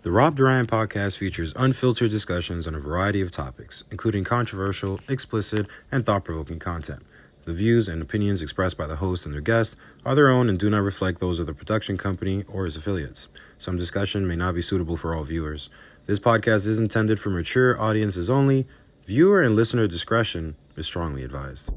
The Rob Duran podcast features unfiltered discussions on a variety of topics, including controversial, explicit, and thought-provoking content. The views and opinions expressed by the host and their guests are their own and do not reflect those of the production company or its affiliates. Some discussion may not be suitable for all viewers. This podcast is intended for mature audiences only. Viewer and listener discretion is strongly advised.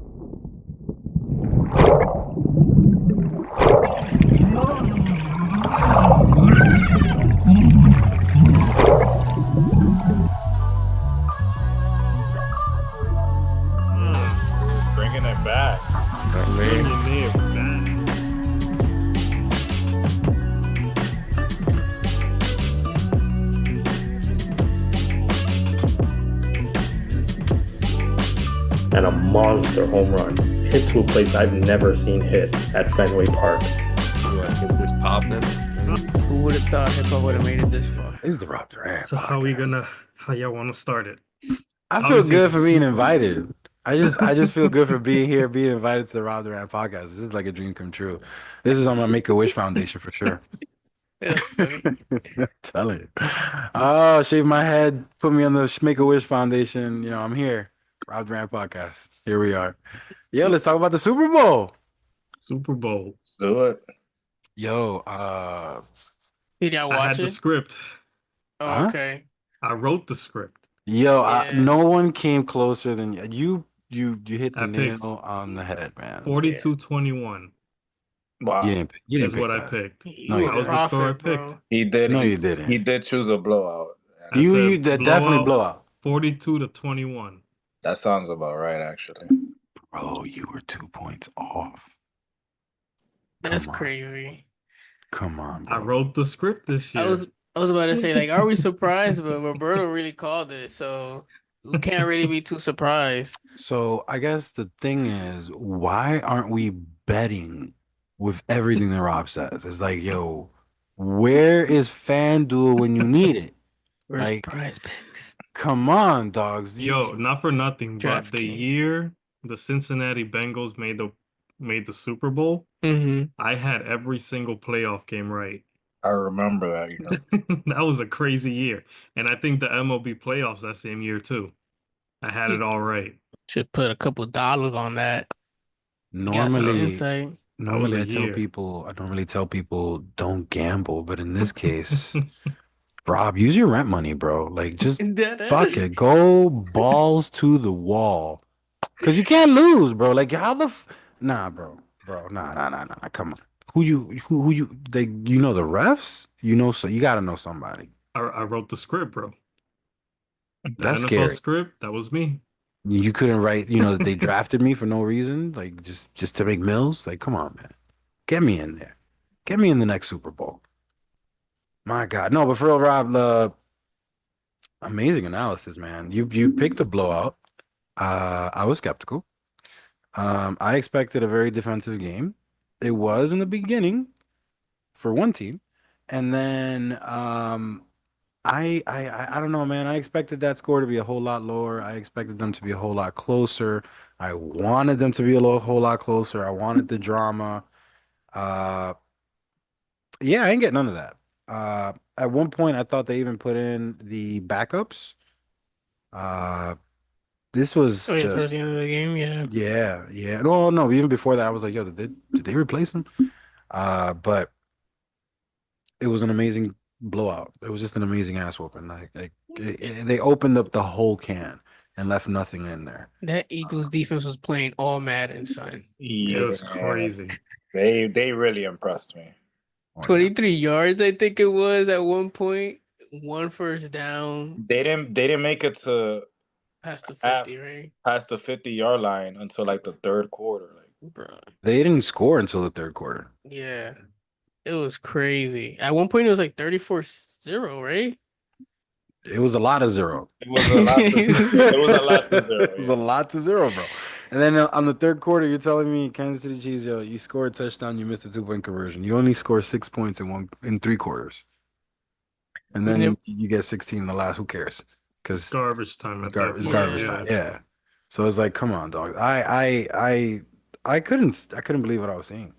Bringing it back. Bringing it back. And a monster home run hit to a place I've never seen hit at Fenway Park. It was popping. Who would have thought hip-hop would have made it this far? This is the Rob Duran So how y'all want to start it? I feel good for being invited. I just feel good for being here, being invited to the Rob Duran podcast. This is like a dream come true. This is on my Make-A-Wish Foundation for sure. That's funny. Tell it. Oh, shave my head, put me on the Make-A-Wish Foundation. You know, I'm here. Rob Duran podcast. Here we are. Yo, let's talk about the Super Bowl. Super Bowl. Let's do it. Yo, Did y'all I had watch the it? script. Oh, Huh? okay. I wrote the script. Yeah. no one came closer than you. You hit the I picked nail on the head, man. 42-21 Wow. You didn't is pick what I that. picked. You No, you a That was the score I prophet, picked. bro. He did. No, he, you didn't. He did choose a blowout. I You said definitely blowout. 42-21. That sounds about right, actually. Bro, you were 2 points off. That's Come on. crazy. Come on, bro. I wrote the script this year. I was about to say, like, are we surprised? But Roberto really called it, so we can't really be too surprised. So I guess the thing is, why aren't we betting with everything that Rob says? It's like, yo, where is FanDuel when you need it? Where's Like, prize picks? come on, dogs. Yo, not for nothing, but the DraftKings. year the Cincinnati Bengals made the Super Bowl, Mm-hmm. I had every single playoff game right. I remember that. You know. That was a crazy year. And I think the MLB playoffs that same year too. I had it all right. Should put a couple dollars on that. Got some Normally, insight. normally a I year. normally tell people don't gamble, but in this case, Rob, use your rent money, bro. Like, just fuck it. Go balls to the wall. Because you can't lose, bro. Like, how the nah, bro. Nah. Come on. Who you like, you know the refs? You know, so you gotta know somebody. I wrote the script, bro. The That's NFL scary. script, that was me. You couldn't write, you know, that they drafted me for no reason, like just to make mills. Like, come on, man. Get me in there. Get me in the next Super Bowl. My God. No, but for real, Rob, amazing analysis, man. You picked a blowout. I was skeptical. I expected a very defensive game. It was in the beginning for one team, and then I don't know, man. I expected that score to be a whole lot lower. I expected them to be a whole lot closer. I wanted them to be whole lot closer. I wanted the drama. Yeah, I didn't get none of that. At one point, I thought they even put in the backups. This was Oh, yeah, towards just. the end of the game, yeah. Yeah. No, even before that, I was like, yo, did they replace him? But it was an amazing blowout. It was just an amazing ass whooping. They opened up the whole can and left nothing in there. That Eagles defense was playing all Madden, son. It was crazy. They really impressed me. 23 yards, I think it was at one point. One first down. They didn't make it to Past the 50, right? past the 50-yard line until like the third quarter. Like, Bro. They didn't score until the third quarter. Yeah. It was crazy. At one point, it was like 34-0, right? It was a lot of zero. it was a lot. It was a lot to zero. It was a lot to zero, bro. And then on the third quarter, you're telling me Kansas City Chiefs, yo, you scored a touchdown, you missed a 2-point conversion. You only score 6 points in 3 quarters. And then Yep. you get 16 in the last. Who cares? Because Garbage time at that it's point. garbage time. Yeah. So it's like, come on, dog. I couldn't believe what I was seeing.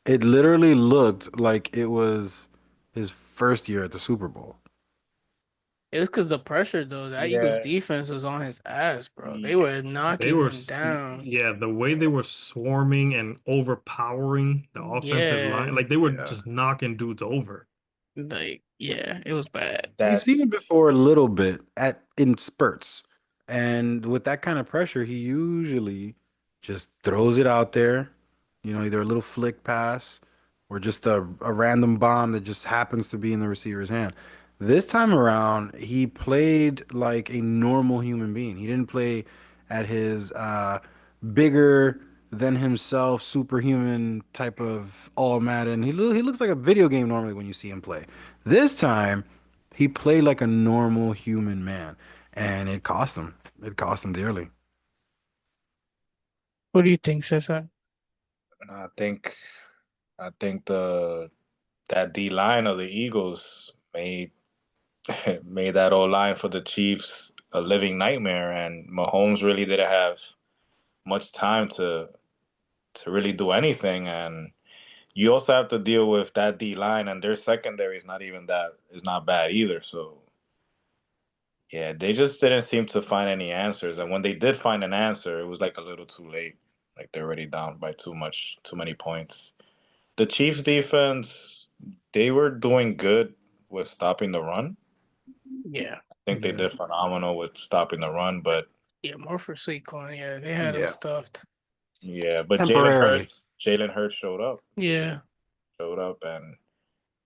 It literally looked like it was his first year at the Super Bowl. It was because the pressure though. That Eagles Yeah, defense was on his ass, bro. They yeah, were They knocking were, him down. yeah, the way they were swarming and overpowering the offensive line, Yeah, like they were yeah. just knocking dudes over. like yeah, it was bad. We've That seen it before a little bit at in spurts. And with that kind of pressure, he usually just throws it out there, either a little flick pass or just a random bomb that just happens to be in the receiver's hand. This time around, he played like a normal human being. He didn't play at his bigger than himself, superhuman type of all Madden. He looks like a video game normally when you see him play. This time, he played like a normal human man, and it cost him. It cost him dearly. What do you think, Cesar? I think I think the that D line of the Eagles made that O line for the Chiefs a living nightmare, and Mahomes really didn't have much time to really do anything. And you also have to deal with that D line, and their secondary is not bad either. So yeah, they just didn't seem to find any answers. And when they did find an answer, it was like a little too late. Like they're already down by too many points. The Chiefs defense, they were doing good with stopping the run. Yeah, I think they Yeah. did phenomenal with stopping the run, but yeah, more for Saquon. Yeah, they had him Yeah. stuffed. yeah, but Temporarily. Jalen Hurts Yeah, showed up, and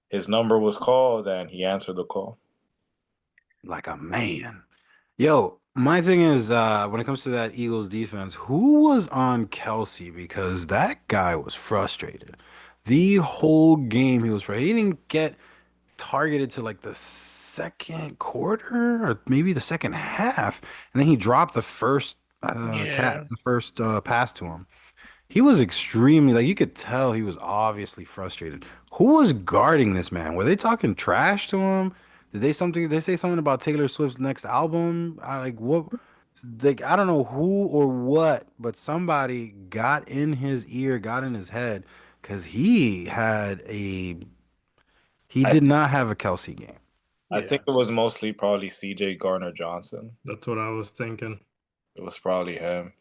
his number was called, and he answered the call. Like a man. Yo, my thing is, when it comes to that Eagles defense, who was on Kelsey? Because that guy was frustrated. The whole game he was frustrated. He didn't get targeted to like the second quarter or maybe the second half, and then he dropped the first yeah. pass to him. He was extremely like you could tell he was obviously frustrated. Who was guarding this man? Were they talking trash to him? Did they say something about Taylor Swift's next album? Like what? Like I don't know who or what, but somebody got in his ear, got in his head, because he I did not have a Kelsey game. I Yeah. think it was mostly probably C.J. Garner Johnson. That's what I was thinking. It was probably him.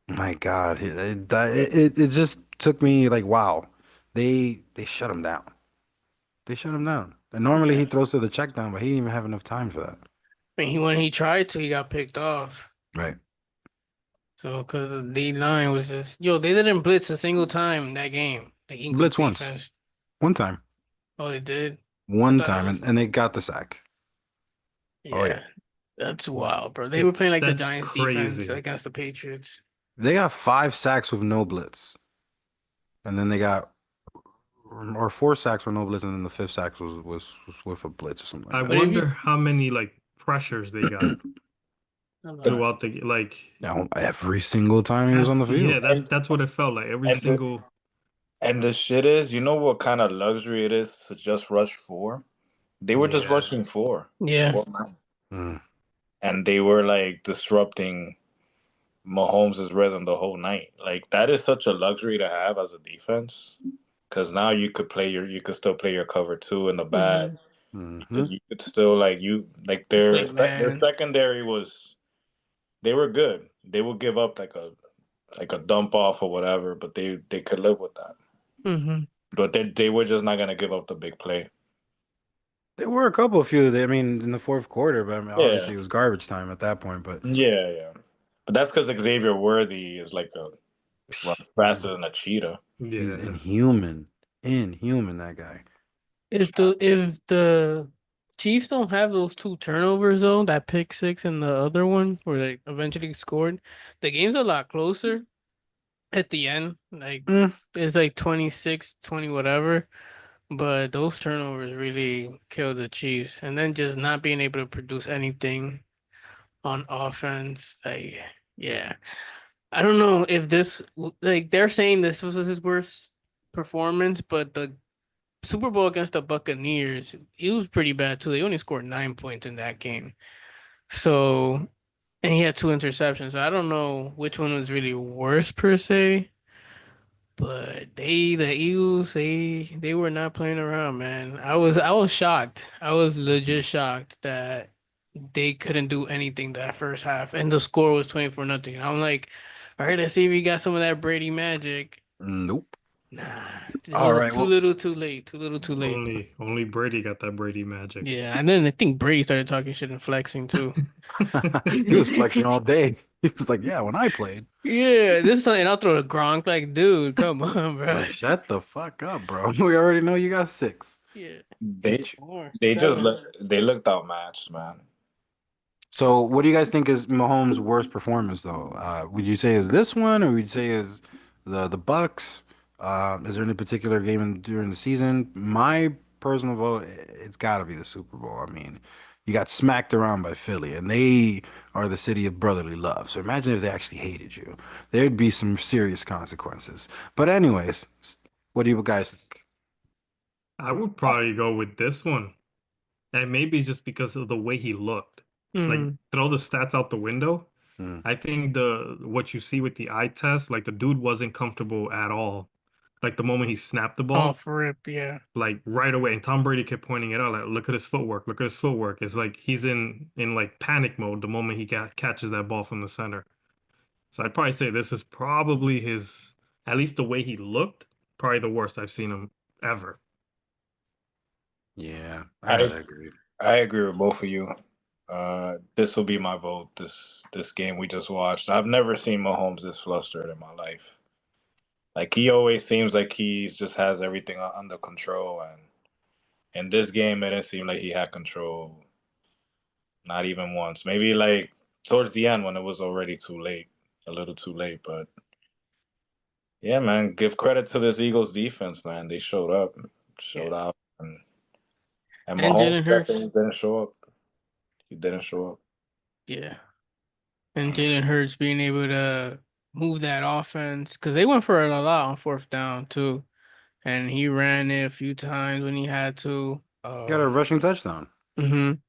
My God, it just took me like wow, they shut him down. They shut him down. And normally he Yeah. throws to the check down, but he didn't even have enough time for that. I mean, when he tried to, he got picked off. Right. So, because the D line was just, yo, they didn't blitz a single time that game. The Eagles Blitz once. defense. One time. Oh, they did? I One thought it time, was, and they got the sack. Oh, yeah. That's wild, bro. They were playing like the That's Giants defense crazy. against the Patriots. They got 5 sacks with no blitz. And then they got or 4 sacks with no blitz, and then the fifth sack was with a blitz or something I like But that. if you, wonder how many like pressures they got throughout the like. Now, every single time he was on the Yeah, field. that's what it felt like. Every And single. and the shit is, you know what kind of luxury it is to just rush four? They were just Yeah. rushing four. yeah, Mm. And they were like disrupting Mahomes' rhythm the whole night. Like that is such a luxury to have as a defense. Because now you could still play your cover two in the back. Hmm. You could still play their man. secondary they were good. They would give up like a dump off or whatever, but they could live with that. Mm-hmm. But they were just not gonna give up the big play. There were a couple of few, I mean, in the fourth quarter, but I mean, obviously Yeah, it was garbage time at that point. But yeah. But that's because Xavier Worthy is like a run faster than a cheetah. he's Yeah. inhuman, that guy. If the Chiefs don't have those two turnovers though, that pick six and the other one where they eventually scored, the game's a lot closer at the end. Like Mm. it's like 26-20 whatever. But those turnovers really killed the Chiefs. And then just not being able to produce anything on offense. Like, yeah. I don't know if like they're saying this was his worst performance, but the Super Bowl against the Buccaneers, it was pretty bad too. They only scored 9 points in that game. So, and he had two interceptions. So I don't know which one was really worse per se. But the Eagles, they were not playing around, man. I was shocked. I was legit shocked that they couldn't do anything that first half, and the score was 24-0. I'm like, all right, let's see if we got some of that Brady magic. Nope. Nah, it All was right. too Well, little, too late. Too little, too late. Only Brady got that Brady magic. Yeah, and then I think Brady started talking shit and flexing too. he was flexing all day. He was like, "Yeah, when I played." Yeah, this is something, and I'll throw a Gronk like, dude, come on, bro. Like, shut the fuck up, bro. We already know you got 6. Yeah, They or they just 7. looked outmatched, man. So, what do you guys think is Mahomes' worst performance, though? Would you say is this one, or would you say is the Bucks? Is there any particular during the season? My personal vote, it's got to be the Super Bowl. I mean, you got smacked around by Philly, and they are the city of brotherly love. So imagine if they actually hated you. There'd be some serious consequences. But anyways, what do you guys think? I would probably go with this one. And maybe just because of the way he looked. Like Mm. throw the stats out the window. Hmm. I think the what you see with the eye test, like the dude wasn't comfortable at all. Like the moment he snapped the ball, Off rip, yeah. like right away. And Tom Brady kept pointing it out, like, look at his footwork, look at his footwork. It's like he's in like panic mode the moment he catches that ball from the center. So I'd probably say this is probably his, at least the way he looked, probably the worst I've seen him ever. Yeah, I I agree. I agree with both of you. This will be my vote. This game we just watched. I've never seen Mahomes this flustered in my life. Like he always seems like he's just has everything under control, and in this game, it didn't seem like he had control. Not even once. Maybe like towards the end when it was already too late, a little too late. But yeah, man, give credit to this Eagles defense, man. They showed Yeah. out, and And Mahomes Jalen definitely Hurts, didn't show up. He didn't show up. yeah. And Jalen Hurts being able to move that offense because they went for it a lot on fourth down too, and he ran it a few times when he had to. Got a rushing touchdown. Mhm.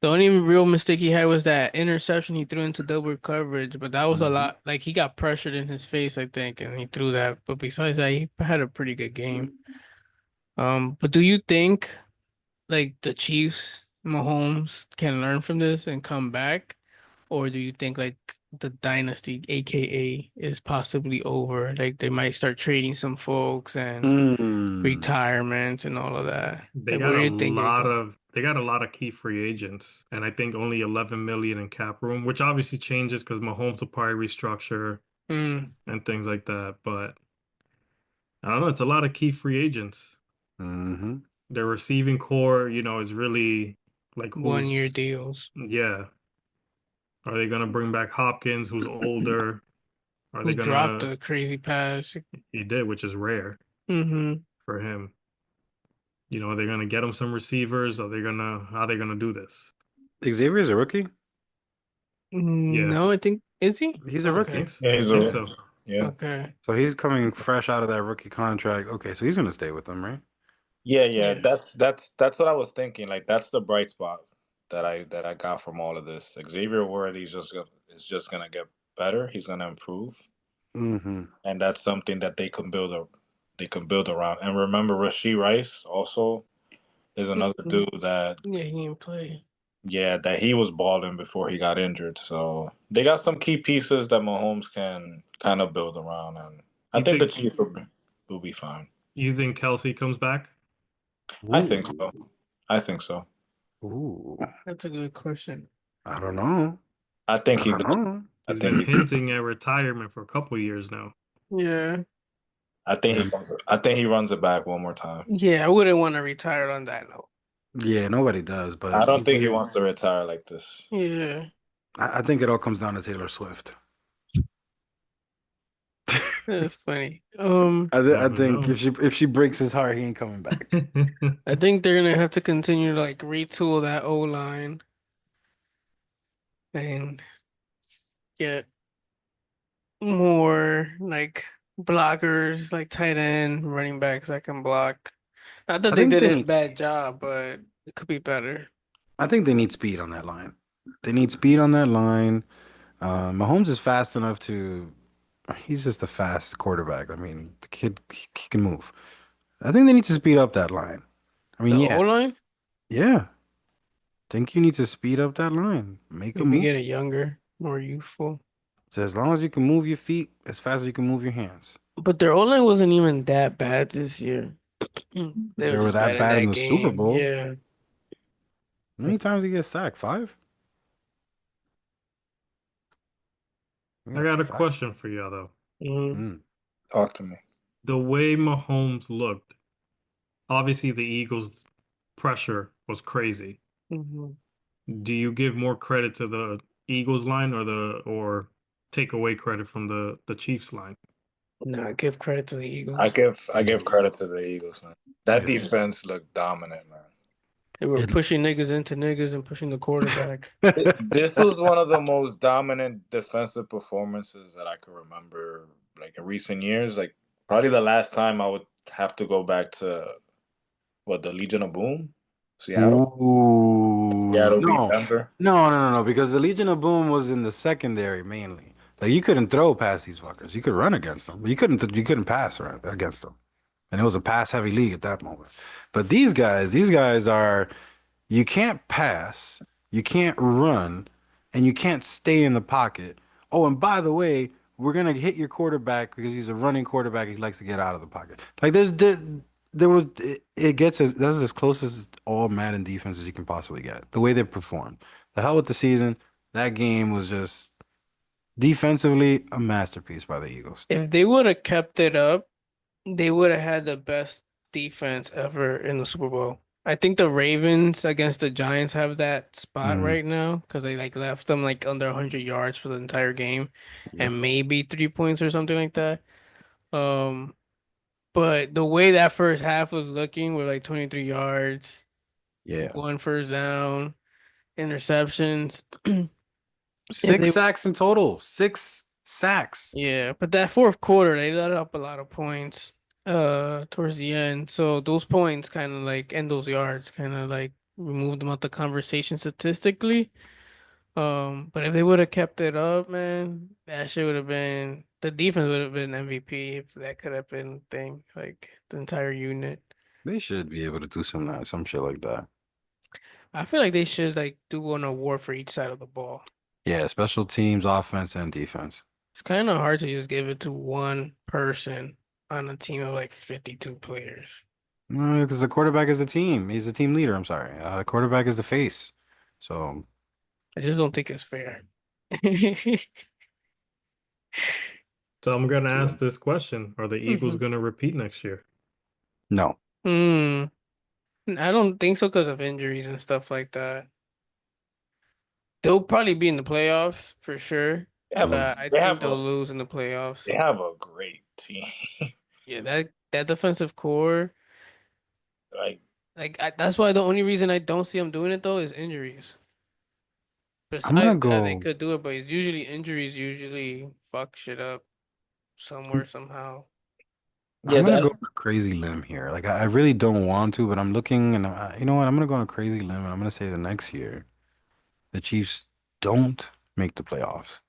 The only real mistake he had was that interception he threw into double coverage, but that was a Mhm. lot. Like he got pressured in his face, I think, and he threw that. But besides that, he had a pretty good game. But do you think like the Chiefs, Mahomes, can learn from this and come back? Or do you think like the dynasty, aka, is possibly over? Like they might start trading some folks and Hmm. retirements and all of that. They Like got where do a you think it lot go? of they got a lot of key free agents, and I think only 11 million in cap room, which obviously changes because Mahomes will probably restructure Mm, and things like that. But I don't know, it's a lot of key free agents. Mm-hmm. Their receiving core, is really like 1 year who's deals. yeah. Are they gonna bring back Hopkins, who's older? Are they Who dropped gonna a crazy pass? he did, which is rare Mm-hmm. for him. Are they gonna get him some receivers? How are they gonna do this? Xavier's a rookie. Yeah, No, I think is he? He's a I Okay. rookie. think so. Yeah, I he's think a so. yeah. Okay. So he's coming fresh out of that rookie contract. Okay, so he's gonna stay with them, right? Yeah. Yeah. That's what I was thinking. Like that's the bright spot that I got from all of this. Xavier Worthy's is just gonna get better. He's gonna improve, Mm-hmm. and that's something that they can build around. And remember, Rasheed Rice also is another Mhm. dude that Yeah, he didn't play. yeah that he was balling before he got injured. So they got some key pieces that Mahomes can kind of build around, and I You think the think Chiefs will be fine. you think Kelsey comes back? I think so. Ooh. I think so. Ooh. That's a good question. I don't know. I think I he don't does. know. I He's think been he. hinting at retirement for a couple years now. Yeah. I think Yeah, he comes. I think he runs it back one more time. Yeah, I wouldn't want to retire on that note. yeah, nobody does, but I don't he's think he there. wants to retire like this. Yeah. I think it all comes down to Taylor Swift. That's funny. I Never think know. if she breaks his heart, he ain't coming back. I think they're gonna have to continue to like retool that O line and get more like blockers, like tight end, running backs that can block. Not that I they think did they a need bad job, but it could be better. I think they need speed on that line. They need speed on that line. Mahomes is fast enough to. He's just a fast quarterback. I mean, the kid he can move. I think they need to speed up that line. I mean, The yeah, O line? yeah. think you need to speed up that line. Make a Maybe move. get it younger, more youthful. So as long as you can move your feet, as fast as you can move your hands. But their O-line wasn't even that bad this year. They They were were just bad that in bad in that the Super game. Bowl. Yeah. How many times did he get sacked? 5? I Yeah, got a 5. question for you though. Mhm. Mm. Talk to me. The way Mahomes looked, obviously the Eagles' pressure was crazy. Mhm. Do you give more credit to the Eagles line or take away credit from the Chiefs line? Nah, give credit to the I Eagles. give credit to the Eagles, man. That It, defense looked dominant, man. They were it, pushing niggas into niggas and pushing the quarterback. This was one of the most dominant defensive performances that I could remember, like in recent years. Like probably the last time I would have to go back to what the Legion of Boom, Seattle. Ooh, Seattle beat no, Denver. no, because the Legion of Boom was in the secondary mainly. Like you couldn't throw past these fuckers. You could run against them, but you couldn't pass against them. And it was a pass heavy league at that moment. But these guys are you can't pass, you can't run, and you can't stay in the pocket. Oh, and by the way, we're gonna hit your quarterback because he's a running quarterback. He likes to get out of the pocket. Like there was it gets that's as close as all Madden defenses you can possibly get. The way they performed. The hell with the season. That game was just defensively a masterpiece by the Eagles. If they would have kept it up, they would have had the best defense ever in the Super Bowl. I think the Ravens against the Giants have that spot Mm, right now because they like left them like under 100 yards for the entire game yep. and maybe 3 points or something like that. Um, but the way that first half was looking with like 23 yards, Yeah. 1 first down, interceptions. If Six they sacks in total. 6 sacks. Yeah, but that fourth quarter they let up a lot of points towards the end. So those points kind of like and those yards kind of like removed them out the conversation statistically. But if they would have kept it up, man, that shit would have been the defense would have been MVP if that could have been the thing, like the entire unit. They should be able to do some shit like that. I feel like they should like do an award for each side of the ball. Yeah, special teams, offense, and defense. It's kind of hard to just give it to one person on a team of like 52 players. Because the quarterback is the team. He's the team leader. I'm sorry. Quarterback is the face. So I just don't think it's fair. So I'm gonna Yeah. ask this question: Are the Eagles gonna repeat next year? no, Hmm. I don't think so because of injuries and stuff like that. They'll probably be in the playoffs for sure, They have Mm. a but I they think have they'll a lose in the playoffs. they have a great team. Yeah, that defensive core, Like that's why the only reason I don't see them doing it though is injuries. I'm gonna Besides that, they go. could do it, but it's usually injuries usually fuck shit up somewhere somehow. I'm yeah, gonna that go on a crazy limb here. Like I really don't want to, but I'm looking, and you know what? I'm gonna go on a crazy limb, and I'm gonna say the next year the Chiefs don't make the playoffs.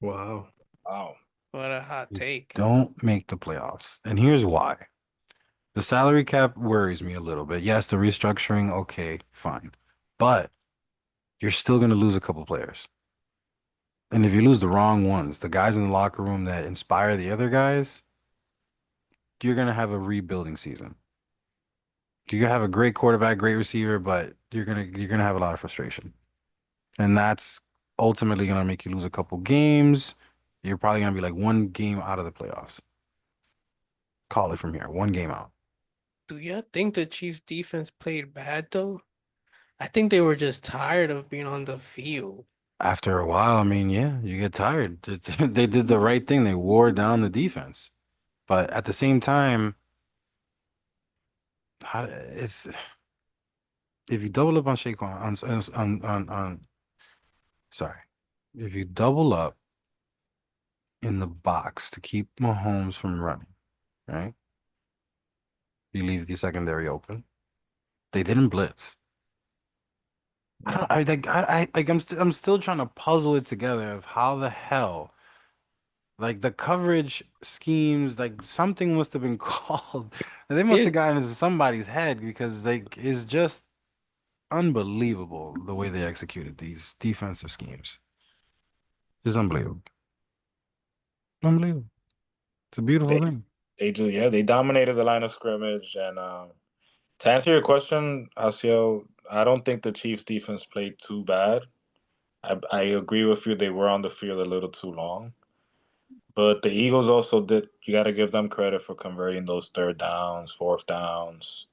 Wow. wow. What a hot They take. don't make the playoffs, and here's why. The salary cap worries me a little bit. Yes, the restructuring, okay, fine, but you're still gonna lose a couple players. And if you lose the wrong ones, the guys in the locker room that inspire the other guys, you're gonna have a rebuilding season. You're gonna have a great quarterback, great receiver, but you're gonna have a lot of frustration. And that's ultimately gonna make you lose a couple games. You're probably gonna be like one game out of the playoffs. Call it from here, one game out. Do you think the Chiefs defense played bad though? I think they were just tired of being on the field. After a while, I mean, yeah, you get tired. They did the right thing. They wore down the defense. But at the same time, it's if you double up on Saquon sorry, if you double up in the box to keep Mahomes from running, right? You leave the secondary open. They didn't blitz. I don't, I like I like I'm still trying to puzzle it together of how the hell like the coverage schemes like something must have been called. They must Yeah, have gotten into somebody's head because like it's just unbelievable the way they executed these defensive schemes. Just unbelievable. Unbelievable. It's a beautiful They thing. they dominated the line of scrimmage. And to answer your question, Asio, I don't think the Chiefs defense played too bad. I agree with you. They were on the field a little too long. But the Eagles also did. You got to give them credit for converting those third downs, fourth downs,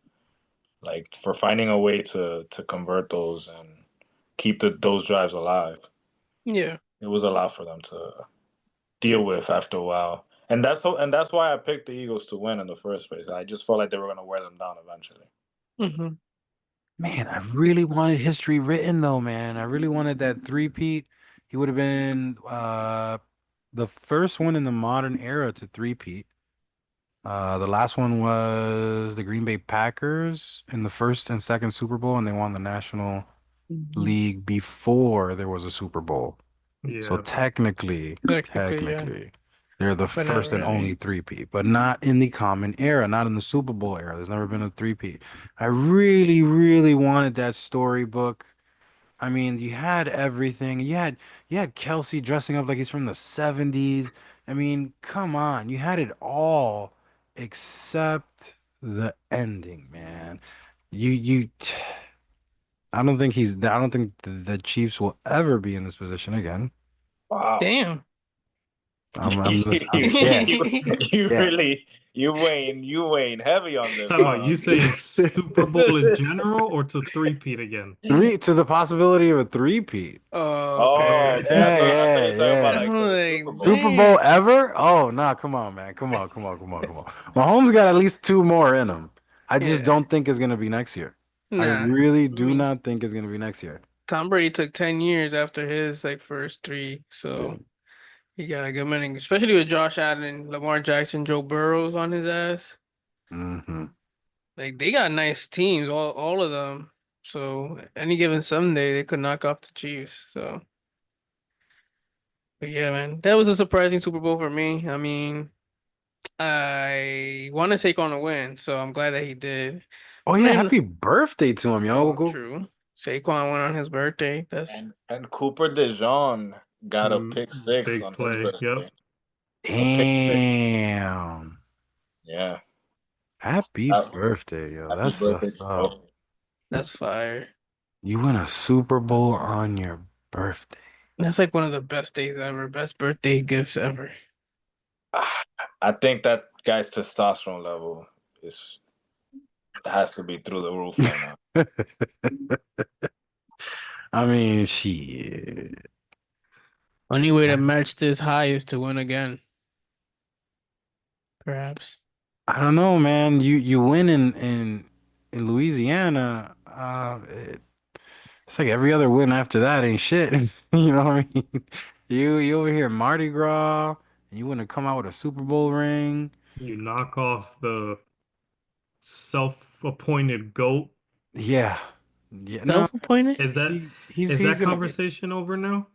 like for finding a way to convert those and keep those drives alive. Yeah. It was a lot for them to deal with after a while, and that's why I picked the Eagles to win in the first place. I just felt like they were going to wear them down eventually. Hmm. Man, I really wanted history written though, man. I really wanted that three-peat. He would have been the first one in the modern era to three-peat. The last one was the Green Bay Packers in the first and second Super Bowl, and they won the National League before there was a Super Bowl. So Yeah. Technically, yeah, technically, they're the but not first and only really. three-peat, but not in the common era, not in the Super Bowl era. There's never been a three-peat. I really, really wanted that storybook. I mean, you had everything. You had Kelsey dressing up like he's from the 70s. I mean, come on. You had it all except the ending, man. You I don't think the Chiefs will ever be in this position again. Wow. Damn. Yeah, You yeah. really you weighing heavy on this, Talk about huh? you saying Super Bowl in general or to three-peat again? Three to the possibility of a three-peat. Oh, Oh, okay. okay. I thought you were talking about Yeah. like I'm to the like, Super Bowl. Super Bowl damn. ever? Oh, nah, come on, man. Come on, come on, come on, come on. Mahomes got at least two more in him. I just Yeah. don't think it's gonna be next year. I Nah. really I do mean, not think it's gonna be next year. Tom Brady took 10 years after his like first three, Yeah. so he got a good many, especially with Josh Allen, Lamar Jackson, Joe Burrows on his ass. Hmm. Like they got nice teams, all of them. So any given Sunday they could knock off the Chiefs. So but yeah, man, that was a surprising Super Bowl for me. I mean, I want to take on a win, so I'm glad that he did. Oh I yeah, mean, happy birthday to him, yo. oh, Go. true. Saquon went on his birthday. That's And Cooper DeJean got a pick six Big on his play. Yep. birthday. A pick six. Damn. Yeah. Happy Uh, birthday, yo. Happy That's birthday what's to up. both. that's fire. You win a Super Bowl on your birthday. That's like one of the best days ever, best birthday gifts ever. I think that guy's testosterone level is has to be through the roof right now. I mean, shit. Only way to match this high is to win again. Perhaps. I don't know, man. You win in Louisiana. It's like every other win after that ain't shit. You know what I mean? You over here Mardi Gras, and you want to come out with a Super Bowl ring. You knock off the self-appointed GOAT. Yeah, yeah. No, Self-appointed? Is that he's is that gonna conversation over now?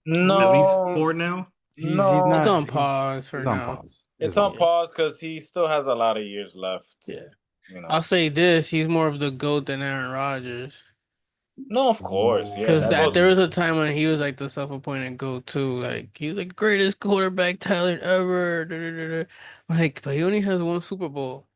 At least No, for he's now? he's It's no, not on pause for he's on now. pause. it's It's on on Yeah. pause. pause because he still has a lot of years left. Yeah. You know. I'll say this, he's more of the GOAT than Aaron Rodgers. No, of course, yeah, Because that that goes. there was a time when he was like the self-appointed GOAT too. Like he was the greatest quarterback talent ever. Da, da, da, da. Like, but he only has one Super Bowl.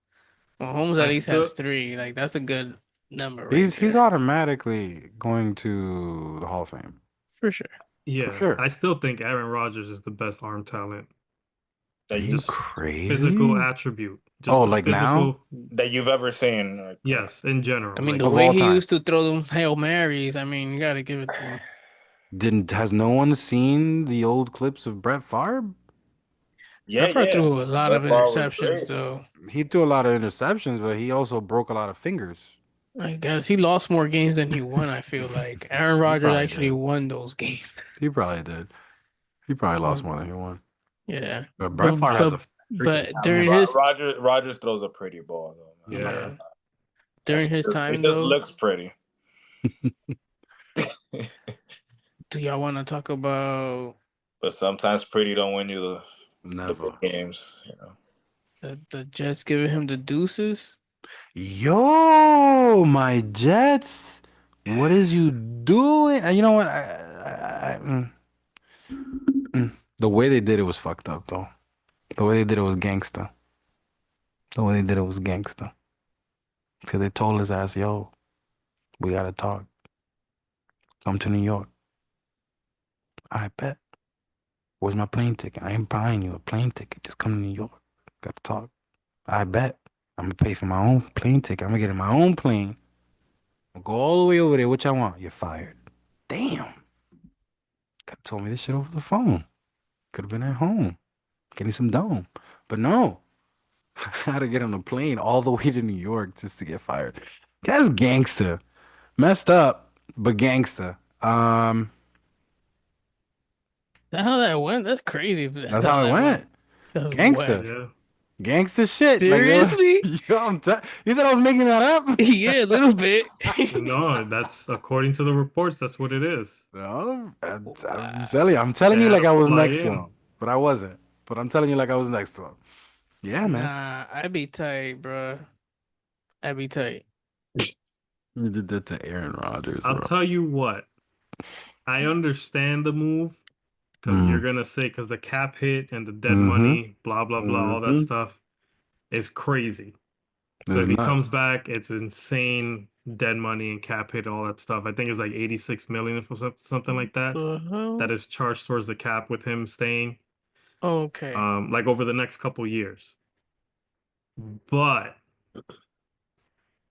Mahomes at I least has still three. Like that's a good number right He's there. automatically going to the Hall of Fame For sure. for yeah, sure. I still think Aaron Rodgers is the best arm talent. Are That you you Just physical crazy? attribute. Oh, Just the like now? physical, that you've ever seen. Like, yes, in I general. mean, the Like Of way all he time. used to throw them Hail Marys, I mean, you gotta give it to him. Has no one seen the old clips of Brett Favre? yeah, Brett Favre yeah. threw a lot of Brett Favre was interceptions, great. though. He threw a lot of interceptions, but he also broke a lot of fingers. I guess he lost more games than he won, I feel like. Aaron He Rodgers probably actually did. won those games. He probably did. He probably lost Um, more than he won. yeah. But But Brett Favre has but a freaking but during talent. his Rogers throws a pretty ball though, man. yeah. yeah, during his It time just though, looks pretty. do y'all want to talk about But sometimes pretty don't win you the Never. big games, you know. the Jets giving him the deuces? Yo, my Jets. What is you doing? And you know what? The way they did it was fucked up, though. The way they did it was gangster. The way they did it was gangster. Because they told his ass, yo, we gotta talk. Come to New York. I bet. Where's my plane ticket? I ain't buying you a plane ticket. Just come to New York. Gotta talk. I bet. I'm gonna pay for my own plane ticket. I'm gonna get in my own plane. I'll go all the way over there. What y'all want? You're fired. Damn. Could have told me this shit over the phone. Could have been at home. Getting some dome. But no. I had to get on a plane all the way to New York just to get fired. That's gangster. Messed up, but gangster. That how that went? That's crazy. If That's how it went. That's Gangster. whack. Yeah. Gangster shit. Seriously? Yo, you thought I was making that up? Yeah, a little bit. No, that's according to the reports. That's what it is. No, I'm Wow. telling you. I'm telling They you had like to I was fly next to in. him, but I wasn't. But I'm telling you like I was next to him. Yeah, man. Nah, I'd be tight, bro. I'd be tight. You did that to Aaron Rodgers, I'll bro. tell you what. I understand the move because you're gonna say because the cap hit and the dead money, blah blah blah, all that stuff is crazy. So It's if he comes nuts. back, it's insane dead money and cap hit, all that stuff. I think it's like 86 million or something like that. Uh-huh. That is charged towards the cap with him staying, Okay. like over the next couple years. But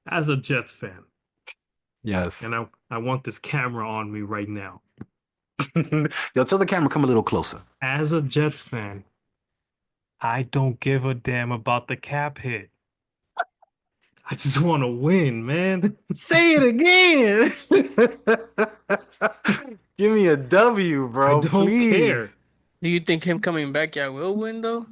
as a Jets fan, Yes. and I want this camera on me right now. Yo, tell the camera come a little closer. As a Jets fan, I don't give a damn about the cap hit. I just want to win, man. Say it again. Give me a W, bro. I don't Please. care. Do you think him coming back, y'all will win though?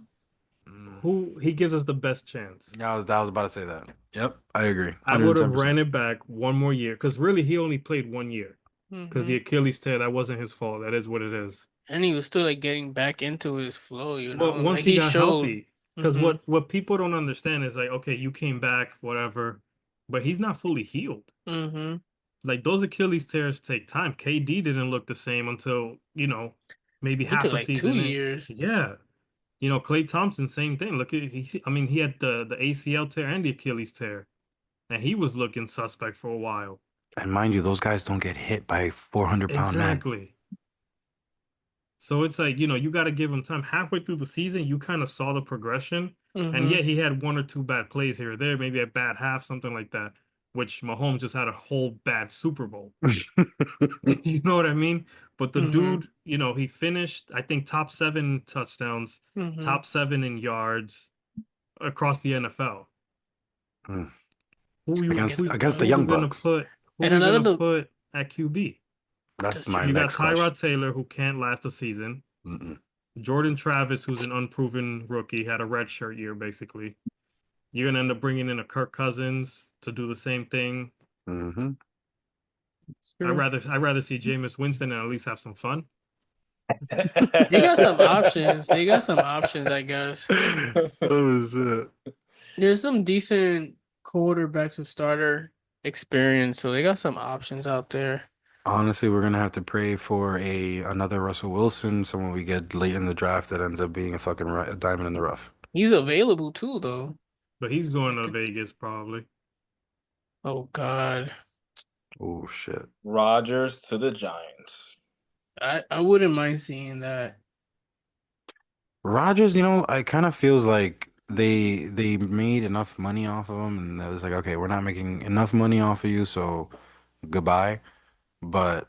Who he gives us the best chance. I was about to say that. Yep, I agree. I would have 110%. ran it back one more year because really he only played 1 year because Mhm. the Achilles tear that wasn't his fault. That is what it is. And he was still like getting back into his flow, you know. But once Like he he got showed. healthy, because Mhm. what people don't understand is like, okay, you came back, whatever, but he's not fully healed. Mhm. Like those Achilles tears take time. KD didn't look the same until maybe He half took a like 2 season in. years. Yeah. Klay Thompson, same thing. Look at he had the ACL tear and the Achilles tear, and he was looking suspect for a while. And mind you, those guys don't get hit by 400-pound men. Exactly. So it's like you got to give him time. Halfway through the season, you kind of saw the progression, and Mhm. yeah, he had 1 or 2 bad plays here or there, maybe a bad half, something like that. Which Mahomes just had a whole bad Super Bowl. You know what I mean? But the Mhm. dude, he finished, I think, top 7 touchdowns, Mhm. top 7 in yards across the NFL. Mm. Who you Against who, against the who Young you gonna Bucks. put? Who And you another gonna the put at QB? That's That's my true. You got next question. Tyrod Taylor, who can't last a season. Mm-mm. Jordan Travis, who's an unproven rookie, had a redshirt year basically. You're gonna end up bringing in a Kirk Cousins to do the same thing. Mm-hmm. It's I'd true. rather see Jameis Winston and at least have some fun. They got some options. They got some options, I guess. Oh shit. There's some decent quarterbacks with starter experience, so they got some options out there. Honestly, we're gonna have to pray for another Russell Wilson, someone we get late in the draft that ends up being a fucking diamond in the rough. He's available too, though. But he's going I to think- Vegas probably. Oh God, Oh shit. Rodgers to the Giants. I wouldn't mind seeing that. Rodgers, I kind of feels like they made enough money off of him, and it was like, okay, we're not making enough money off of you, so goodbye. But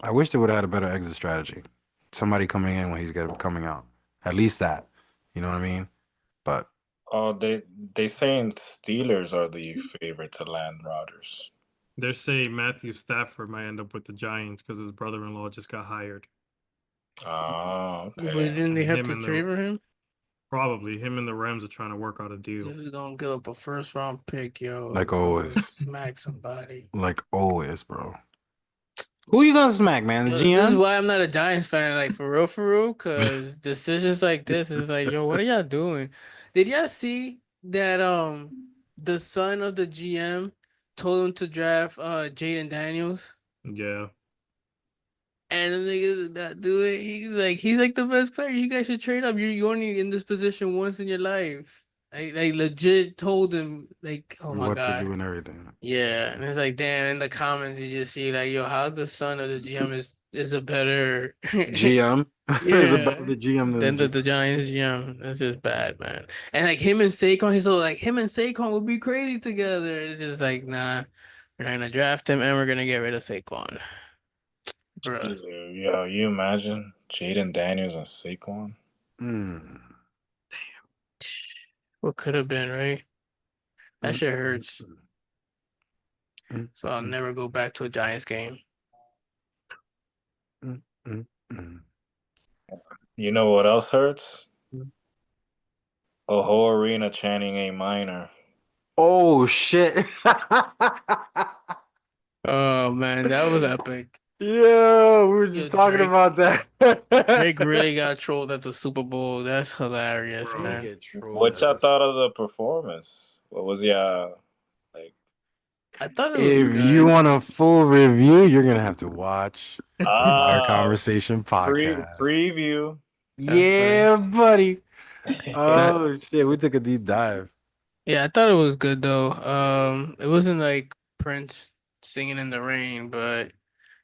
I wish they would have had a better exit strategy. Somebody coming in when he's coming out. At least that. You know what I mean? But Oh, they saying Steelers are the favorite to land Rodgers. They're saying Matthew Stafford might end up with the Giants because his brother-in-law just got hired. Oh, But okay. didn't they And have him to and the trade for him? probably him and the Rams are trying to work out a deal. This is gonna give up a first round pick, yo. like Go always. smack somebody. Like always, bro. Who you gonna smack, man? The This is GM? why I'm not a Giants fan, like for real, because decisions like this is like, yo, what are y'all doing? Did y'all see that the son of the GM told him to draft Jaden Daniels. Yeah. And the niggas did not do it. He's like the best player. You guys should trade up. You're only in this position once in your life. I legit told him, like, oh my What to God. do and everything. Yeah. And it's like, damn, in the comments you just see like, yo, how the son of the GM is a better GM is about the GM than than the the Giants GM. That's just bad, man. And like him and Saquon, he's so like him and Saquon would be crazy together. It's just like, nah, we're not gonna draft him and we're gonna get rid of Saquon. Bruh. Yo, you imagine Jaden Daniels and Saquon? Mm. What could have been, right? That shit hurts. Mm, So I'll never go back to a Giants game. mm. You know what else hurts? Mm. A whole arena chanting A minor. Oh shit. Oh man, that was epic. Yeah, we were just Yo, talking Drake- about that. Drake really got trolled at the Super Bowl. That's hilarious, Bro, man. get trolled What at y'all this. thought of the performance? What was y'all like? I thought it was If good. you want a full review, you're gonna have to watch our Ah, conversation podcast. preview. Yeah, buddy. Nah, Oh shit, we took a deep dive. yeah, I thought it was good though. It wasn't like Prince singing in the rain, but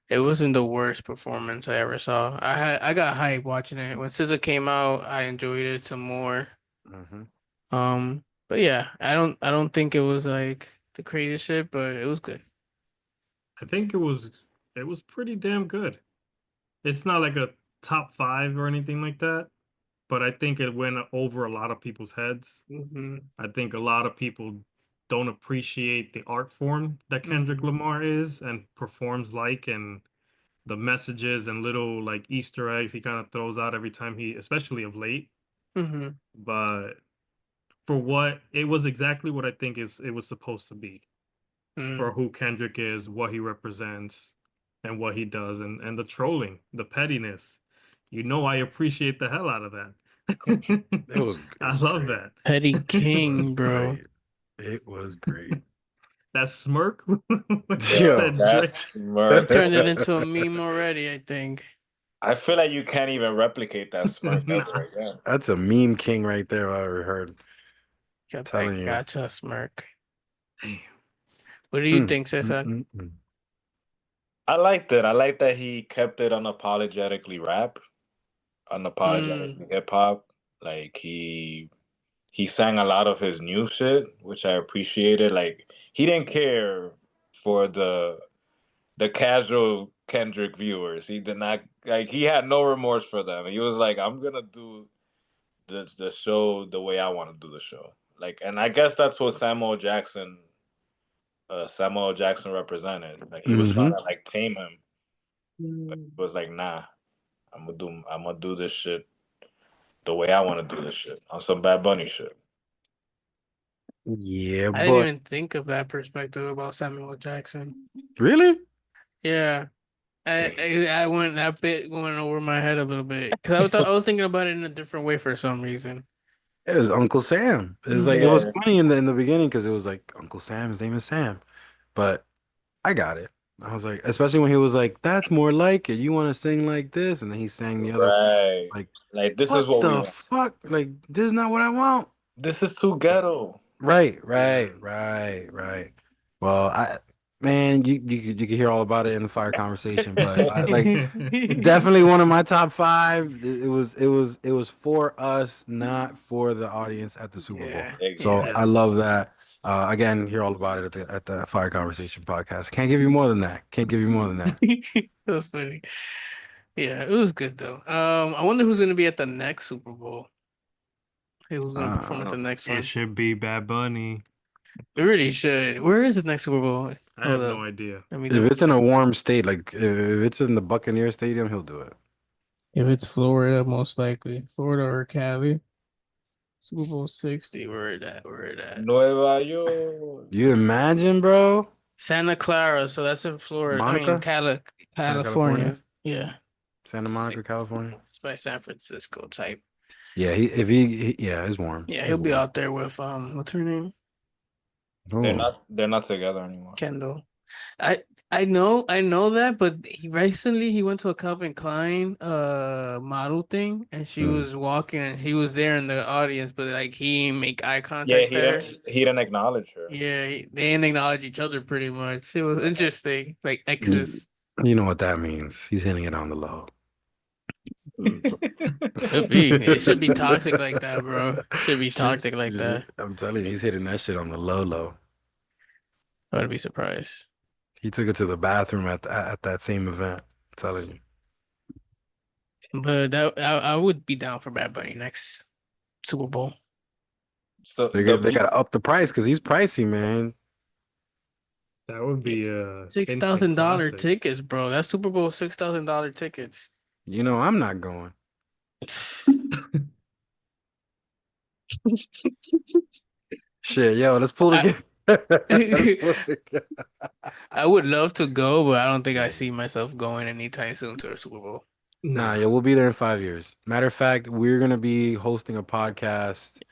it wasn't the worst performance I ever saw. I got hype watching it. When SZA came out, I enjoyed it some more. Mm-hmm. But yeah, I don't think it was like the craziest shit, but it was good. I think it was pretty damn good. It's not like a top 5 or anything like that, but I think it went over a lot of people's heads. Mm-hmm. I think a lot of people don't appreciate the art form that Kendrick Lamar is and performs like, and the messages and little like Easter eggs he kind of throws out every time especially of late. Mm-hmm. But for what it was, exactly what I think it was supposed to be for who Kendrick is, what he represents, and what he does, and the trolling, the pettiness. I appreciate the hell out of that. It was I love great. that. Petty It was King, bro. great. It was great. That smirk when he Yo. said Drake. That's smart. Turned it into a meme already, I think. I feel like you can't even replicate that smirk Nah. ever again. That's a meme king right there I ever heard. Got Telling that you. gotcha smirk. Damn. What do you think, Cesar? I liked it. I like that he kept it unapologetically rap, unapologetically hip hop. Like he sang a lot of his new shit, which I appreciated. Like he didn't care for the casual Kendrick viewers. He did not like. He had no remorse for them. He was like, "I'm gonna do the show the way I want to do the show." Like, and I guess that's what Samuel Jackson represented. Like he was trying to like tame him. But he was like, "Nah, I'm gonna do this shit the way I want to do this shit on some Bad Bunny shit." Yeah, I didn't but even think of that perspective about Samuel Jackson. really? Yeah. I went that bit went over my head a little bit because I was thinking about it in a different way for some reason. It was Uncle Sam. It was like it was funny in the beginning because it was like Uncle Sam, his name is Sam. But I got it. I was like, especially when he was like, "That's more like it. You want to sing like this," and then he sang the other Right. like, This "What is what we the want. fuck? Like, this is not what I want." This is too ghetto. Right. Well, man, you could hear all about it in the fire conversation, but definitely one of my top 5. It was for us, not for the audience at the Super Bowl. Yeah. So Yeah. I love that. Again, hear all about it at the Fire Conversation podcast. Can't give you more than that. Can't give you more than that. It was funny. Yeah, it was good though. I wonder who's gonna be at the next Super Bowl. Who's gonna perform at the next one? It should be Bad Bunny. It really should. Where is the next Super Bowl? I have no idea. Let me If double it's in a check. warm state, like if it's in the Buccaneer Stadium, he'll do it. If it's Florida, most likely Florida or Cali. Super Bowl 60. Where it at? Where it at? Nueva York. You imagine, bro? Santa Clara. So that's in Florida. I mean, Monica? California. Yeah. Santa Monica, California. It's by San Francisco type. Yeah, if he yeah, it's warm. Yeah, It's he'll be warm. out there with what's her name? Oh, They're not together anymore. Kendall. I know that, but he went to a Calvin Klein model thing, and she Mm. was walking, and he was there in the audience, but like he didn't make eye Yeah, contact there. he didn't acknowledge her. Yeah, they didn't acknowledge each other pretty much. It was interesting, like exes. You know what that means. He's hitting it on the low. Could be. It should be toxic like that, bro. Should be toxic like that. I'm telling you, he's hitting that shit on the low low. I would be surprised. He took it to the bathroom at that same event. I'm telling you. But I would be down for Bad Bunny next Super Bowl. So They gotta up the price because he's pricey, man. That would be a $6,000 classic. tickets, bro. That Super Bowl $6,000 tickets. You know I'm not going. Shit, yo, let's pull I- together. Let's pull together. I would love to go, but I don't think I see myself going anytime soon to a Super Bowl. Nah, yeah, we'll be there in 5 years. Matter of fact, we're gonna be hosting a podcast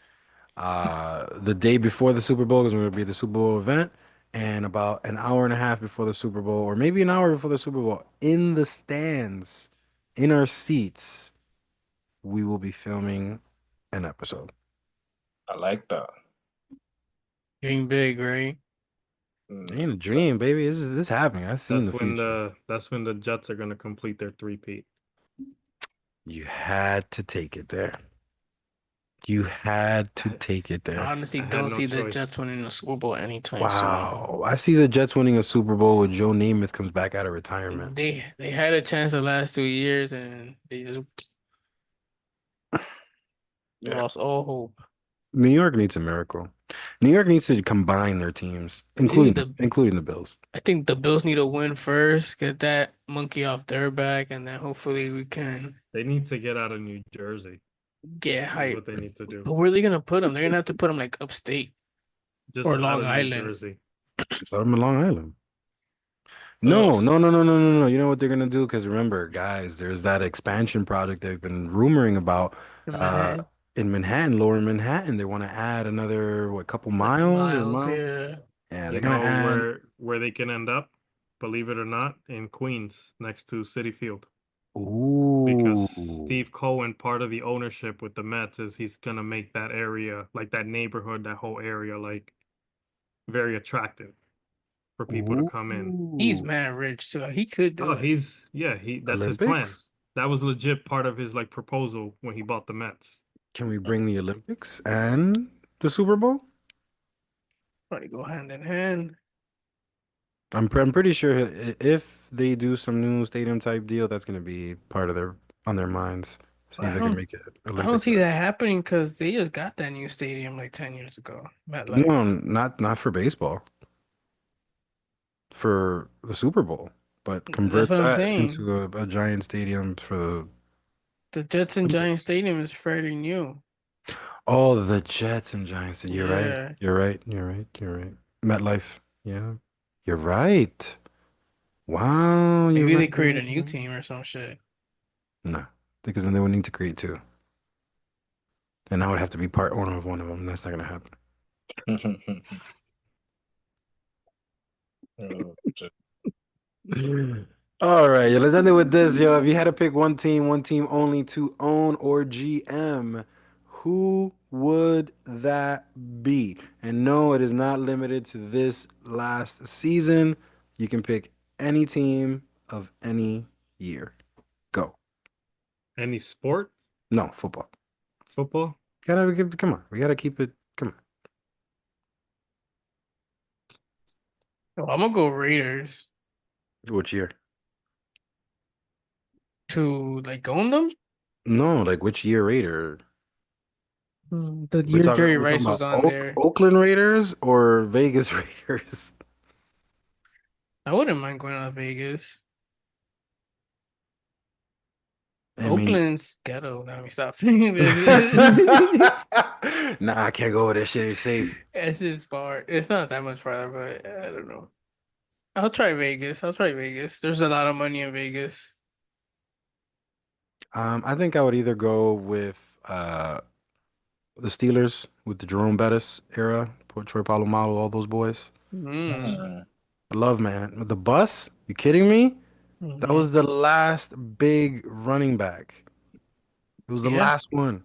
the day before the Super Bowl because we're gonna be at the Super Bowl event, and about an hour and a half before the Super Bowl, or maybe an hour before the Super Bowl, in the stands, in our seats, we will be filming an episode. I like that. Dream big, right? Ain't a dream, baby. This happening. I've seen That's the when future. that's when the Jets are gonna complete their three-peat. You had to take it there. You had to take it I there. honestly had don't no see the choice. Jets winning the Super Bowl anytime soon. Wow. I see the Jets winning a Super Bowl when Joe Namath comes back out of retirement. They had a chance the last 2 years, and they just Yeah. lost all hope. New York needs a miracle. New York needs to combine their teams, Maybe including the Bills. I think the Bills need to win first, get that monkey off their back, and then hopefully we can They need to get out of New Jersey. get Is hype. what they need to do. But where are they gonna put them? They're gonna have to put them like upstate. Just Or out Long of New Island. Jersey. Put them in Long Island. No. You know what they're gonna do? Because remember, guys, there's that expansion project they've been rumoring about In uh, Manhattan. in Manhattan, lower Manhattan. They want to add another couple Like miles or miles, mile? yeah. Yeah, You they're gonna know add. where they can end up, believe it or not, in Queens, next to City Field. Because Ooh. Steve Cohen, part of the ownership with the Mets, is he's gonna make that area, like that neighborhood, that whole area, like very attractive for people to come in. He's Ooh. mad rich too. He could do Oh, it. that's his plan. Olympics? That was legit part of his like proposal when he bought the Mets. Can we bring the Olympics and the Super Bowl? Probably go hand in hand. I'm pretty sure if they do some new stadium type deal, that's gonna be part of on their minds. See I if they can don't- make it I don't Olympic. see that happening because they just got that new stadium like 10 years ago. MetLife. No, not for baseball. For the Super Bowl, but convert what I'm that saying. into a giant stadium for The Jets and Giants Stadium is fairly new. the Jets and Giants. You're right. Yeah. You're right. You're right. You're right. MetLife. Yeah. You're right. Wow. You're Maybe they right, create you're a new right. team or some shit. No, because then they would need to create two. And I would have to be part owner of one of them. That's not gonna happen. All right, let's end it with this, yo. If you had to pick one team only to own or GM, who would that be? And no, it is not limited to this last season. You can pick any team of any year. Go. Any sport, No, football. football, Come on. We gotta keep it. Come Oh, I'm gonna go Raiders on. Which year? to like own them. No, like which year Raider? The year Jerry Rice was on there. Oakland Raiders or Vegas Raiders? I wouldn't mind going to Vegas. I mean, Oakland's ghetto. Now we stop. nah, I can't go with that shit. It's safe. It's just far. It's not that much farther, but I don't know. I'll try Vegas. There's a lot of money in Vegas. I think I would either go with The Steelers with the Jerome Bettis era, Troy Polamalu, all those boys. Mm. Mm. I love, man. With the bus? You kidding me? That Hmm. was the last big running back. It was the Yeah, last one.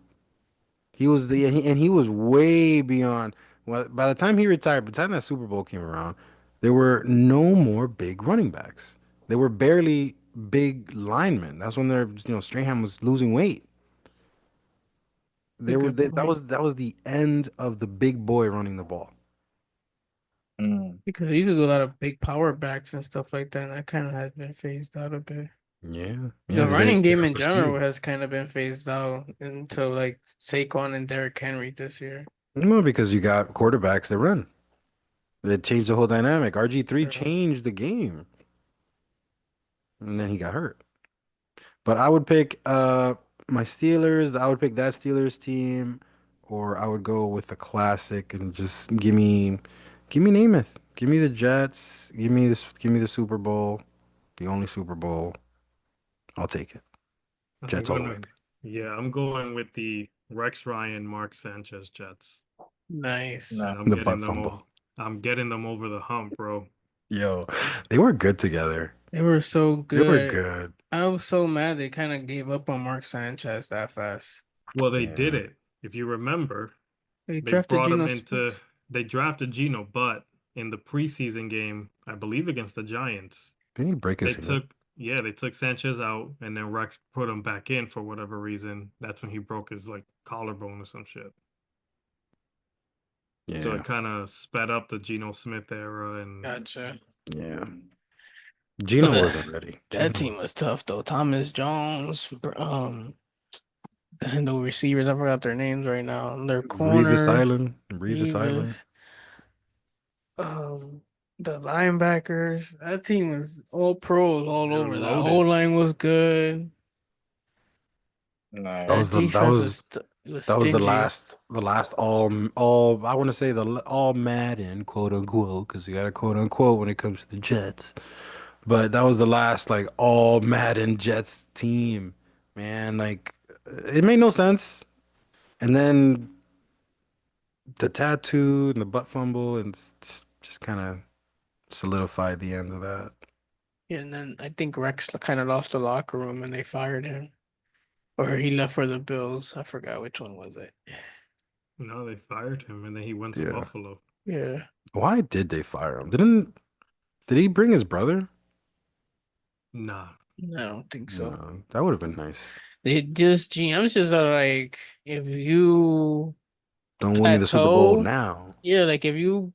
He was and he was way beyond. Well, by the time he retired, by the time that Super Bowl came around, there were no more big running backs. They were barely big linemen. That's when Strahan was losing weight. it's a good point. That was the end of the big boy running the ball. Mm. Because they used to do a lot of big power backs and stuff like that. And that kind of has been phased out a bit. Yeah, yeah, The running they game got in general prestige. has kind of been phased out until like Saquon and Derrick Henry this year. No, because you got quarterbacks that run. It changed the whole dynamic. RG3 Yeah. changed the game, and then he got hurt. But I would pick my Steelers. I would pick that Steelers team, or I would go with the classic and just give me Namath. Give me the Jets. Give me the Super Bowl. The only Super Bowl. I'll take it. I'm Jets all the way, gonna, yeah, I'm going with the Rex Ryan, Mark Sanchez Jets, Nice. Nah. and baby. The butt fumble. I'm getting them over the hump, bro. Yo, they were good together. They were so They were good. good. I was so mad they kind of gave up on Mark Sanchez that fast. Well, they did Yeah. it. If you remember, They they drafted brought him Geno into, Smith. they drafted Geno, but in the preseason game, I believe against the Giants, Didn't he break they his hand? they took Sanchez out, and then Rex put him back in for whatever reason. That's when he broke his like collarbone or some shit. So Yeah, it kind of sped up the Geno Smith era, and Gotcha. yeah. Gino But wasn't ready. that Gino. team was tough though. Thomas Jones, and the receivers, I forgot their names right now. Their Revis corners, Island. Revis Island. Revis, the linebackers. That team was all pros all they were over. That whole loaded. line was good. That Nice. was That the defense was that was stingy. the last all I want to say all Madden quote unquote because you got a quote unquote when it comes to the Jets, but that was the last like all Madden Jets team, man. Like it made no sense, and then the tattoo and the butt fumble and just kind of solidified the end of that. Yeah, and then I think Rex kind of lost the locker room and they fired him. Or he left for the Bills. I forgot which one was it. No, they fired him, and then he went to Yeah. Buffalo. Yeah. Why did they fire him? Did he bring his brother? Nah, I don't think so. No, that would have been nice. They just GMs just are like if you Don't win me the Super Bowl plateau, now. yeah, like if you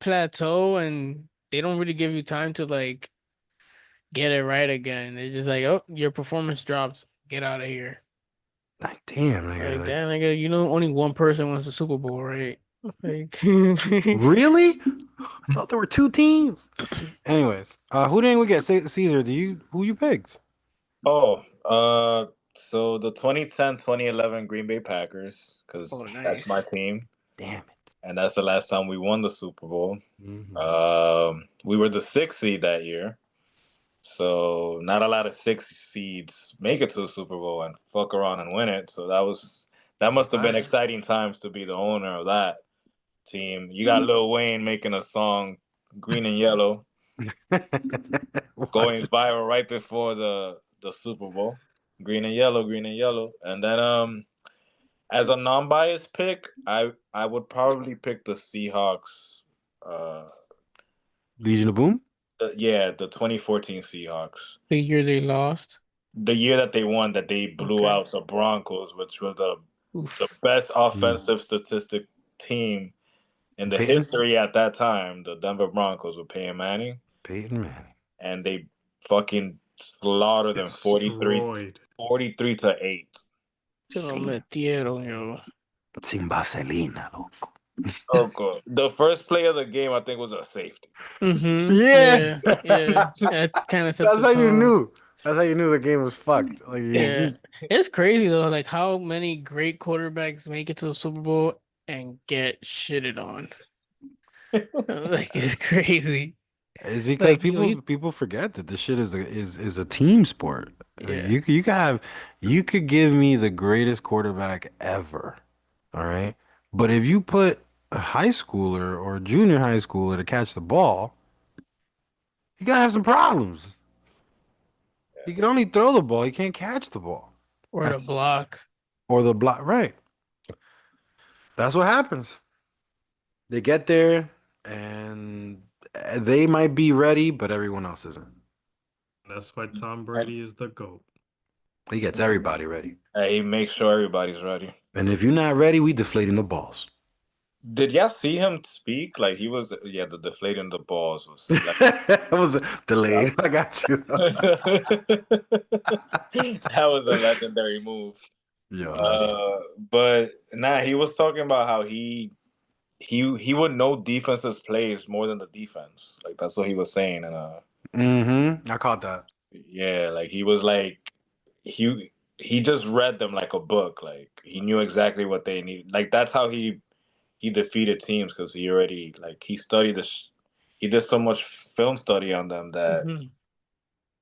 plateau and they don't really give you time to like get it right again. They're just like, oh, your performance dropped. Get out of here. Like, damn, nigga. Like that, nigga, only one person wins the Super Bowl, right? Like Really? I thought there were two teams. Anyways, who didn't we get? Caesar, who you picked? Oh, so the 2010-2011 Green Bay Packers, because Oh, that's my nice. team, Damn it. and that's the last time we won the Super Bowl. Mhm. We were the 6th seed that year, so not a lot of 6 seeds make it to the Super Bowl and fuck around and win it. So that must have been Survive. exciting times to be the owner of that team. You got Lil Wayne making a song, Green and Yellow, going viral right before the Super Bowl. Green and yellow, green and yellow. And then as a non-biased pick, I would probably pick the Seahawks. Legion of Boom? The 2014 Seahawks. The year they lost. The year that they won, that they blew Okay. out the Broncos, which were the Oof. best offensive statistic team in the Peyton? history at that time. The Denver Broncos with Peyton Manning, Peyton Manning. and they fucking slaughtered them destroyed. 43-8. Se lo metieron, yo. Sin vaselina, loco. Oh, God. The first play of the game, I think, was a safety. Mm-hmm. Yeah. Yeah. That kind of set That's the how you tone. knew. That's how you knew the game was fucked. Like, Yeah. It's crazy though, like how many great quarterbacks make it to the Super Bowl and get shitted on. Like it's crazy. It's because Like people forget that this shit is a team sport. Like, yeah. you could give me the greatest quarterback ever, All right. But if you put a high schooler or a junior high schooler to catch the ball, you gotta have some problems. He can only throw the ball. He can't catch the ball. Or the That's block. or the block. Right. That's what happens. They get there and they might be ready, but everyone else isn't. That's why Tom Brady is the GOAT. He gets everybody ready. He makes sure everybody's ready. And if you're not ready, we deflating the balls. Did y'all see him speak? Like he was, yeah, the deflating the balls was. Like, That was delayed. I got you. that was a legendary move. Yeah. But he was talking about how he would know defense's plays more than the defense. Like that's what he was saying. And I caught that. yeah, like he was like he just read them like a book. Like he knew exactly what they need. Like that's how he defeated teams because he already he studied this. He did so much film study on them that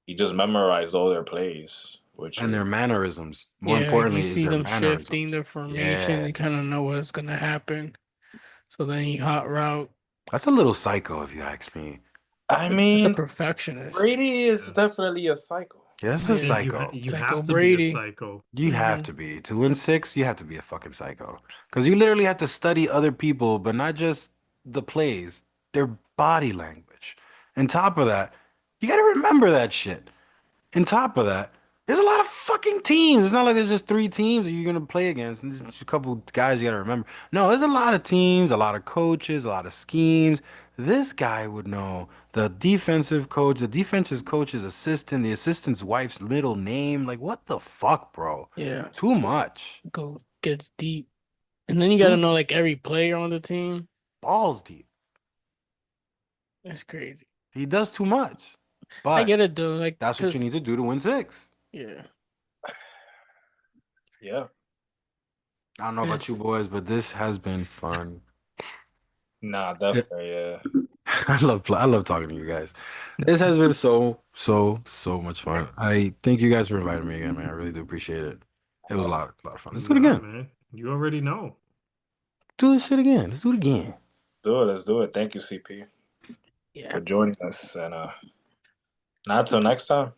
he just memorized all their plays, and their mannerisms. More Yeah, importantly, you is see their them mannerisms. shifting their formation. Yeah. You kind of know what's gonna happen. So then he hot route. That's a little psycho, if you ask me. I It's a mean, perfectionist. Brady is definitely a psycho. Yeah, that's a Yeah. psycho. You Psycho have to Brady. be a psycho. You have to be. To win 6, you have to be a fucking psycho. Because you literally have to study other people, but not just the plays, their body language. And top of that, you got to remember that shit. And top of that, there's a lot of fucking teams. It's not like there's just 3 teams that you're going to play against. And there's just a couple guys you got to remember. No, there's a lot of teams, a lot of coaches, a lot of schemes. This guy would know the defensive coach, the defensive coach's assistant, the assistant's wife's middle name. Like, what the fuck, bro? Yeah. Too much. Gets deep. And then you gotta know like every player on the team. Balls deep. That's crazy. He does too much. But I get it though. Like that's what you need to do to win 6. Yeah. Yeah. I don't know about you boys, but this has been fun. Nah, definitely, yeah. I love talking to you guys. This has been so much fun. I thank you guys for inviting me again, man. I really do appreciate it. It was a lot of fun. Let's do it again. Man. You already know. Do this shit again. Let's do it again. Let's do it. Thank you, CP. Yeah. For joining us. And not till next time.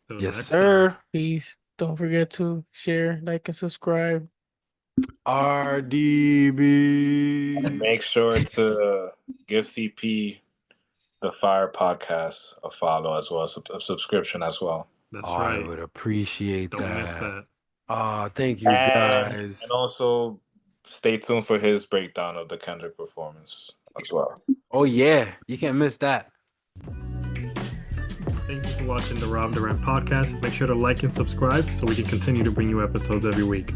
Till Yes, next sir. time. Please don't forget to share, like, and subscribe. RDB. And make sure to give CP the Fire Podcast a follow as well, a subscription as well. That's I right. would appreciate Don't miss that. Thank you guys. And also stay tuned for his breakdown of the Kendrick performance as well. Oh yeah, you can't miss that. Thank you for watching the Rob Durant podcast. Make sure to like and subscribe so we can continue to bring you episodes every week.